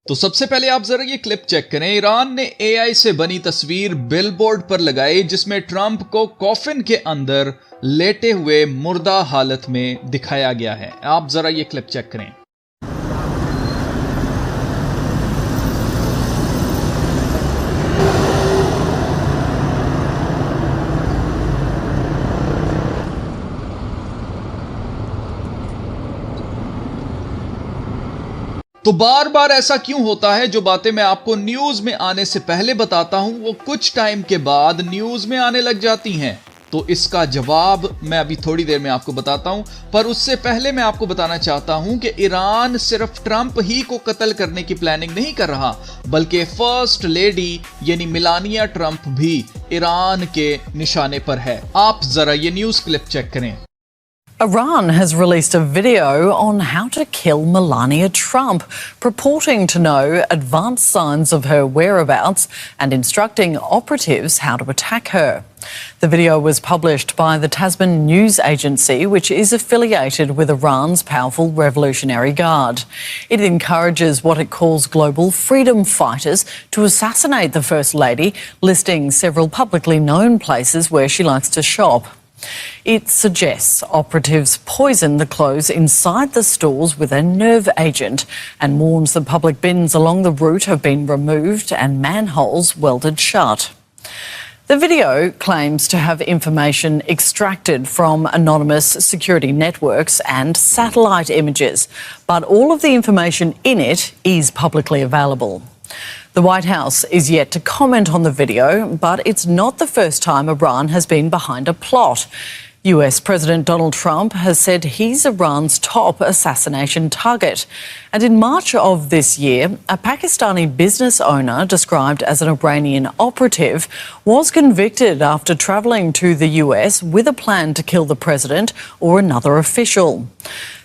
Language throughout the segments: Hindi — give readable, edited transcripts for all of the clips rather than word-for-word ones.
तो सबसे पहले आप जरा ये क्लिप चेक करें। ईरान ने एआई से बनी तस्वीर बिलबोर्ड पर लगाई जिसमें ट्रंप को कॉफिन के अंदर लेटे हुए मुर्दा हालत में दिखाया गया है। आप जरा ये क्लिप चेक करें। तो बार बार ऐसा क्यों होता है? जो बातें मैं आपको न्यूज में आने से पहले बताता हूं वो कुछ टाइम के बाद न्यूज में आने लग जाती हैं। तो इसका जवाब मैं अभी थोड़ी देर में आपको बताता हूं, पर उससे पहले मैं आपको बताना चाहता हूं कि ईरान सिर्फ ट्रंप ही को कत्ल करने की प्लानिंग नहीं कर रहा, बल्कि फर्स्ट लेडी यानी मेलानिया ट्रंप भी ईरान के निशाने पर है। आप जरा ये न्यूज क्लिप चेक करें। Iran has released a video on how to kill Melania Trump, purporting to know advanced signs of her whereabouts and instructing operatives how to attack her. The video was published by the Tasman News Agency, which is affiliated with Iran's powerful Revolutionary Guard. It encourages what it calls global freedom fighters to assassinate the First Lady, listing several publicly known places where she likes to shop. It suggests operatives poison the clothes inside the stores with a nerve agent and warns the public bins along the route have been removed and manholes welded shut. The video claims to have information extracted from anonymous security networks and satellite images, but all of the information in it is publicly available. The White House is yet to comment on the video, but it's not the first time Iran has been behind a plot. US President Donald Trump has said he's Iran's top assassination target. And in March of this year, a Pakistani business owner described as an Iranian operative was convicted after travelling to the US with a plan to kill the president or another official.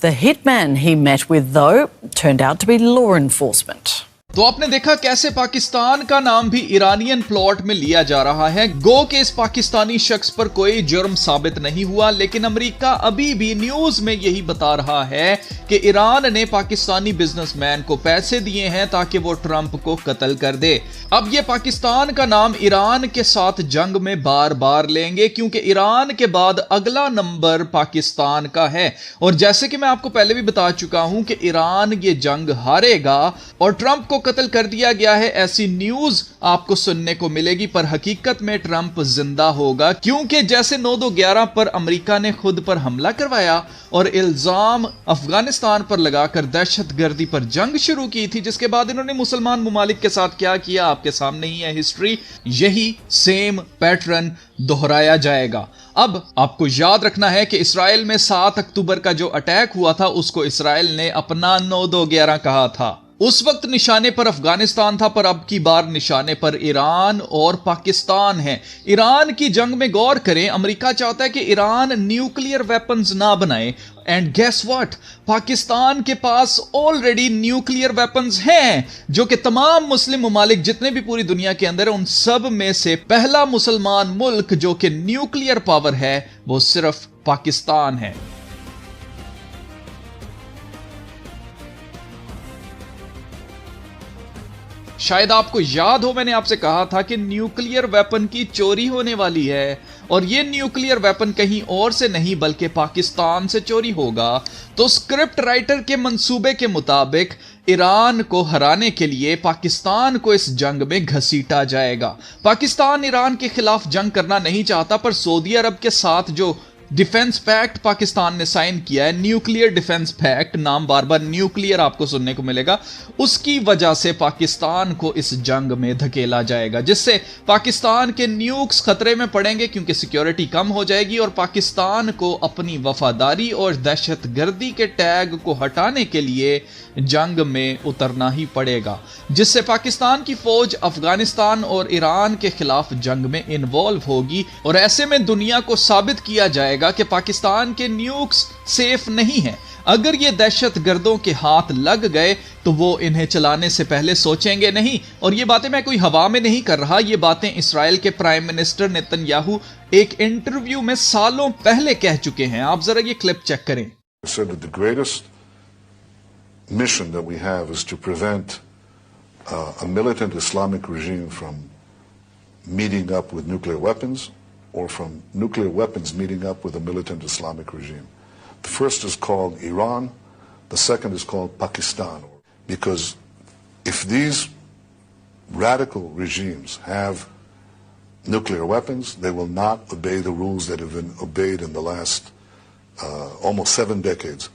The hitman he met with, though, turned out to be law enforcement. तो आपने देखा कैसे पाकिस्तान का नाम भी ईरानियन प्लॉट में लिया जा रहा है। गो के इस पाकिस्तानी शख्स पर कोई जुर्म साबित नहीं हुआ, लेकिन अमेरिका अभी भी न्यूज में यही बता रहा है कि ईरान ने पाकिस्तानी बिजनेसमैन को पैसे दिए हैं ताकि वो ट्रंप को कत्ल कर दे। अब ये पाकिस्तान का नाम ईरान के साथ जंग में बार बार लेंगे, क्योंकि ईरान के बाद अगला नंबर पाकिस्तान का है। और जैसे कि मैं आपको पहले भी बता चुका हूं कि ईरान ये जंग हारेगा और ट्रंप को कत्ल कर दिया गया है, ऐसी न्यूज आपको सुनने को मिलेगी, पर हकीकत में ट्रंप जिंदा होगा। क्योंकि जैसे 9/11 पर अमेरिका ने खुद पर हमला करवाया और इल्जाम अफगानिस्तान पर लगाकर दहशतगर्दी पर जंग शुरू की थी, जिसके बाद इन्होंने मुसलमान मुमालिक के साथ क्या किया आपके सामने ही है हिस्ट्री। यही सेम पैटर्न दोहराया जाएगा। अब आपको याद रखना है कि इस्राएल में 7 अक्टूबर का जो अटैक हुआ था उसको इस्राएल ने अपना 9/11 कहा था। उस वक्त निशाने पर अफगानिस्तान था, पर अब की बार निशाने पर ईरान और पाकिस्तान है। ईरान की जंग में गौर करें, अमेरिका चाहता है कि ईरान न्यूक्लियर वेपन्स ना बनाए, एंड गेस व्हाट, पाकिस्तान के पास ऑलरेडी न्यूक्लियर वेपन्स हैं, जो कि तमाम मुस्लिम ममालिक जितने भी पूरी दुनिया के अंदर है उन सब में से पहला मुसलमान मुल्क जो कि न्यूक्लियर पावर है वो सिर्फ पाकिस्तान है। शायद आपको याद हो मैंने आपसे कहा था कि न्यूक्लियर वेपन की चोरी होने वाली है, और ये न्यूक्लियर वेपन कहीं और से नहीं बल्कि पाकिस्तान से चोरी होगा। तो स्क्रिप्ट राइटर के मंसूबे के मुताबिक ईरान को हराने के लिए पाकिस्तान को इस जंग में घसीटा जाएगा। पाकिस्तान ईरान के खिलाफ जंग करना नहीं चाहता, पर सऊदी अरब के साथ जो डिफेंस पैक्ट पाकिस्तान ने साइन किया है, न्यूक्लियर डिफेंस पैक्ट, नाम बार बार न्यूक्लियर आपको सुनने को मिलेगा, उसकी वजह से पाकिस्तान को इस जंग में धकेला जाएगा, जिससे पाकिस्तान के न्यूक्स खतरे में पड़ेंगे क्योंकि सिक्योरिटी कम हो जाएगी और पाकिस्तान को अपनी वफादारी और दहशतगर्दी के टैग को हटाने के लिए जंग में उतरना ही पड़ेगा, जिससे पाकिस्तान की फौज अफगानिस्तान और ईरान के खिलाफ जंग में इन्वॉल्व होगी। और ऐसे में दुनिया को साबित किया जाएगा कि पाकिस्तान के न्यूक्स सेफ नहीं हैं। अगर ये दहशतगर्दों के हाथ लग गए तो वो इन्हें चलाने से पहले सोचेंगे नहीं। और ये बातें मैं कोई हवा में नहीं कर रहा, ये बातें इस्राएल के प्राइम मिनिस्टर नेतन्याहू एक इंटरव्यू में सालों पहले कह चुके हैं। आप जरा ये क्लिप चेक करें। mission that we have is to prevent a militant Islamic regime from meeting up with nuclear weapons or from nuclear weapons meeting up with a militant Islamic regime. The first is called Iran, the second is called Pakistan. Because if these radical regimes have nuclear weapons, they will not obey the rules that have been obeyed in the last almost 7 decades.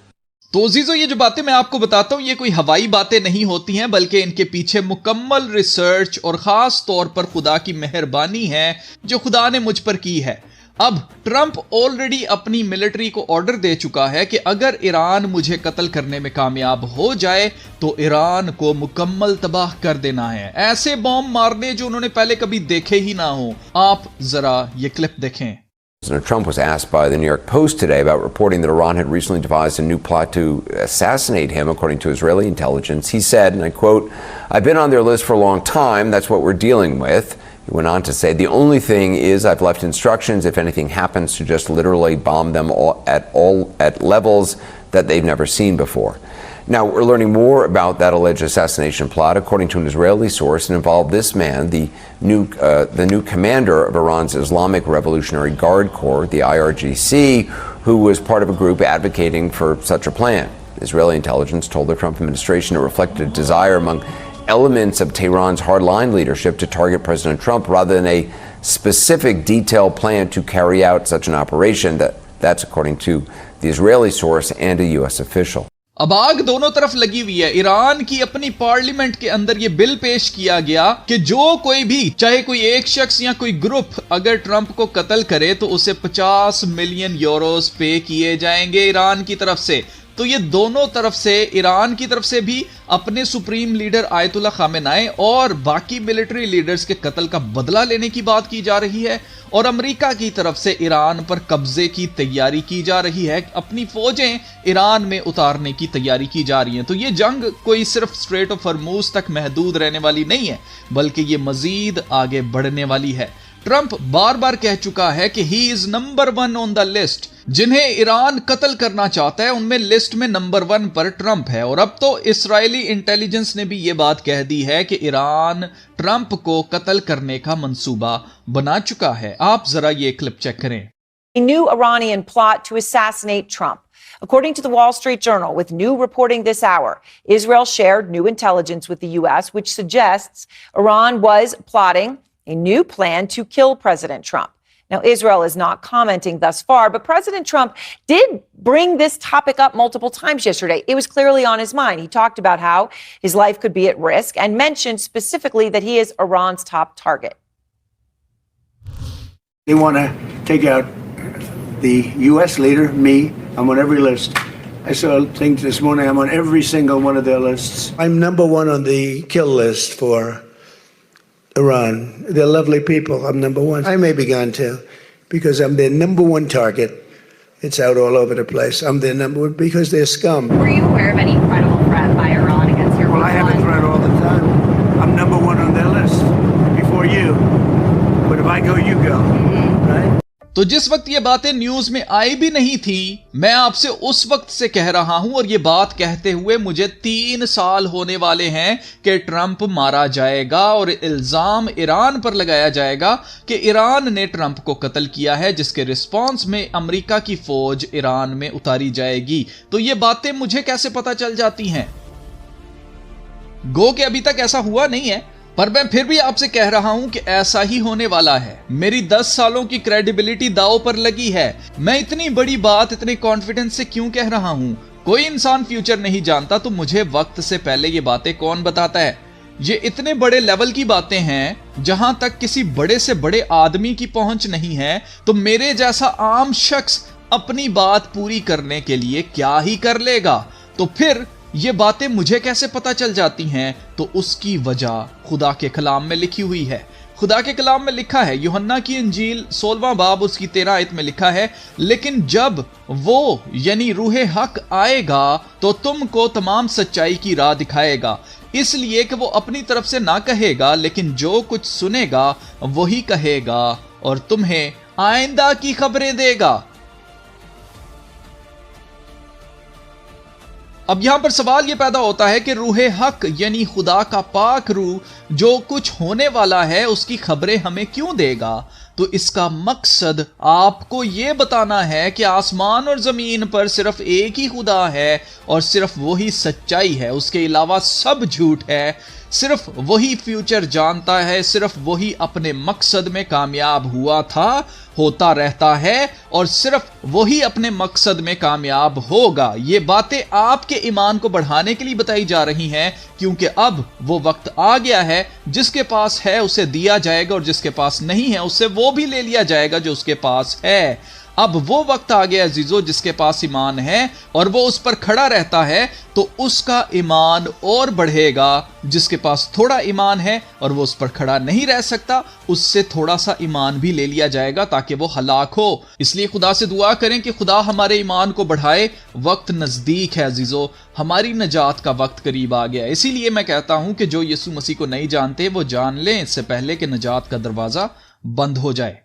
तो अजीजो, ये जो बातें मैं आपको बताता हूं ये कोई हवाई बातें नहीं होती हैं, बल्कि इनके पीछे मुकम्मल रिसर्च और खास तौर पर खुदा की मेहरबानी है जो खुदा ने मुझ पर की है। अब ट्रंप ऑलरेडी अपनी मिलिट्री को ऑर्डर दे चुका है कि अगर ईरान मुझे कत्ल करने में कामयाब हो जाए तो ईरान को मुकम्मल तबाह कर देना है, ऐसे बॉम्ब मारने जो उन्होंने पहले कभी देखे ही ना हो। आप जरा ये क्लिप देखें। President Trump was asked by the New York Post today about reporting that Iran had recently devised a new plot to assassinate him, according to Israeli intelligence. He said, and I quote, "I've been on their list for a long time. That's what we're dealing with." He went on to say, "The only thing is I've left instructions if anything happens to just literally bomb them at levels that they've never seen before." Now, we're learning more about that alleged assassination plot. According to an Israeli source, it involved this man, the new commander of Iran's Islamic Revolutionary Guard Corps, the IRGC, who was part of a group advocating for such a plan. Israeli intelligence told the Trump administration it reflected a desire among elements of Tehran's hardline leadership to target President Trump rather than a specific detailed plan to carry out such an operation. That's according to the Israeli source and a U.S. official. अब आग दोनों तरफ लगी हुई है। ईरान की अपनी पार्लियामेंट के अंदर यह बिल पेश किया गया कि जो कोई भी, चाहे कोई एक शख्स या कोई ग्रुप, अगर ट्रंप को कत्ल करे तो उसे 50 मिलियन यूरोस पे किए जाएंगे ईरान की तरफ से। तो ये दोनों तरफ से, ईरान की तरफ से भी अपने सुप्रीम लीडर आयतुल्ला खामेनाई और बाकी मिलिट्री लीडर्स के कत्ल का बदला लेने की बात की जा रही है, और अमेरिका की तरफ से ईरान पर कब्जे की तैयारी की जा रही है, अपनी फौजें ईरान में उतारने की तैयारी की जा रही हैं। तो ये जंग कोई सिर्फ स्ट्रेट ऑफ हॉर्मुज तक महदूद रहने वाली नहीं है, बल्कि ये मजीद आगे बढ़ने वाली है। ट्रंप बार बार कह चुका है कि he is number 1 on the list. जिन्हें ईरान कत्ल करना चाहता है उनमें लिस्ट में नंबर 1 पर ट्रंप है। और अब तो इस्राएली इंटेलिजेंस ने भी यह बात कह दी है कि ईरान ट्रंप को कत्ल करने का मंसूबा बना चुका है। आप जरा ये क्लिप चेक करें। A new Iranian plot to assassinate Trump. According to the Wall Street Journal, with new reporting this hour, Israel shared new intelligence with the U.S., which suggests Iran was plotting a new plan to kill President Trump. Now, Israel is not commenting thus far, but President Trump did bring this topic up multiple times yesterday. It was clearly on his mind. He talked about how his life could be at risk and mentioned specifically that he is Iran's top target. They want to take out the U.S. leader, me. I'm on every list. I saw things this morning. I'm on every single one of their lists. I'm number 1 on the kill list for Iran. They're lovely people. I'm number 1. I may be gone too, because I'm their number 1 target. It's out all over the place. I'm their number 1 because they're scum. Were you aware of any credible threat by Iran against your Well, I have a threat all the time. I'm number 1 on their list before you. But if I go, you go. Right? तो जिस वक्त ये बातें न्यूज में आई भी नहीं थी, मैं आपसे उस वक्त से कह रहा हूं, और ये बात कहते हुए मुझे 3 साल होने वाले हैं कि ट्रंप मारा जाएगा और इल्जाम ईरान पर लगाया जाएगा कि ईरान ने ट्रंप को कत्ल किया है, जिसके रिस्पांस में अमेरिका की फौज ईरान में उतारी जाएगी। तो ये बातें मुझे कैसे पता चल जाती हैं? गो कि अभी तक ऐसा हुआ नहीं है, पर मैं फिर भी आपसे कह रहा हूं कि ऐसा ही होने वाला है। मेरी 10 सालों की क्रेडिबिलिटी दांव पर लगी है। मैं इतनी बड़ी बात इतने कॉन्फिडेंस से क्यों कह रहा हूं? कोई इंसान फ्यूचर नहीं जानता, तो मुझे वक्त से पहले ये बातें कौन बताता है? ये इतने बड़े लेवल की बातें हैं जहां तक किसी बड़े से बड़े आदमी की पहुंच नहीं है, तो मेरे जैसा आम शख्स अपनी बात पूरी करने के लिए क्या ही कर लेगा? तो फिर ये बातें मुझे कैसे पता चल जाती हैं? तो उसकी वजह खुदा के कलाम में लिखी हुई है। खुदा के कलाम में लिखा है, यूहन्ना की इंजील 16वां बाब उसकी 13 आयत में लिखा है, लेकिन जब वो यानी रूहे हक आएगा तो तुमको तमाम सच्चाई की राह दिखाएगा, इसलिए कि वो अपनी तरफ से ना कहेगा, लेकिन जो कुछ सुनेगा वही कहेगा और तुम्हें आइंदा की खबरें देगा। 1 Corinthians 15:8 says, "For the Spirit of truth knows all things, penetrating to the division of soul and spirit, of what is in the heart, and what is the will of God." अब यहां पर सवाल यह पैदा होता है कि रूहे हक यानी खुदा का पाक रूह जो कुछ होने वाला है उसकी खबरें हमें क्यों देगा? तो इसका मकसद आपको यह बताना है कि आसमान और जमीन पर सिर्फ एक ही खुदा है और सिर्फ वही सच्चाई है, उसके अलावा सब झूठ है। सिर्फ वही फ्यूचर जानता है, सिर्फ वही अपने मकसद में कामयाब हुआ था, होता रहता है और सिर्फ वही अपने मकसद में कामयाब होगा। ये बातें आपके ईमान को बढ़ाने के लिए बताई जा रही हैं, क्योंकि अब वो वक्त आ गया है, जिसके पास है उसे दिया जाएगा और जिसके पास नहीं है उससे वो भी ले लिया जाएगा जो उसके पास है। अब वो वक्त आ गया अजीजों, जिसके पास ईमान है और वो उस पर खड़ा रहता है तो उसका ईमान और बढ़ेगा। जिसके पास थोड़ा ईमान है और वो उस पर खड़ा नहीं रह सकता, उससे थोड़ा सा ईमान भी ले लिया जाएगा ताकि वो हलाक हो। इसलिए खुदा से दुआ करें कि खुदा हमारे ईमान को बढ़ाए। वक्त नजदीक है अजीजों, हमारी नजात का वक्त करीब आ गया। इसीलिए मैं कहता हूं कि जो यीशु मसीह को नहीं जानते वो जान लें इससे पहले कि नजात का दरवाजा बंद हो जाए।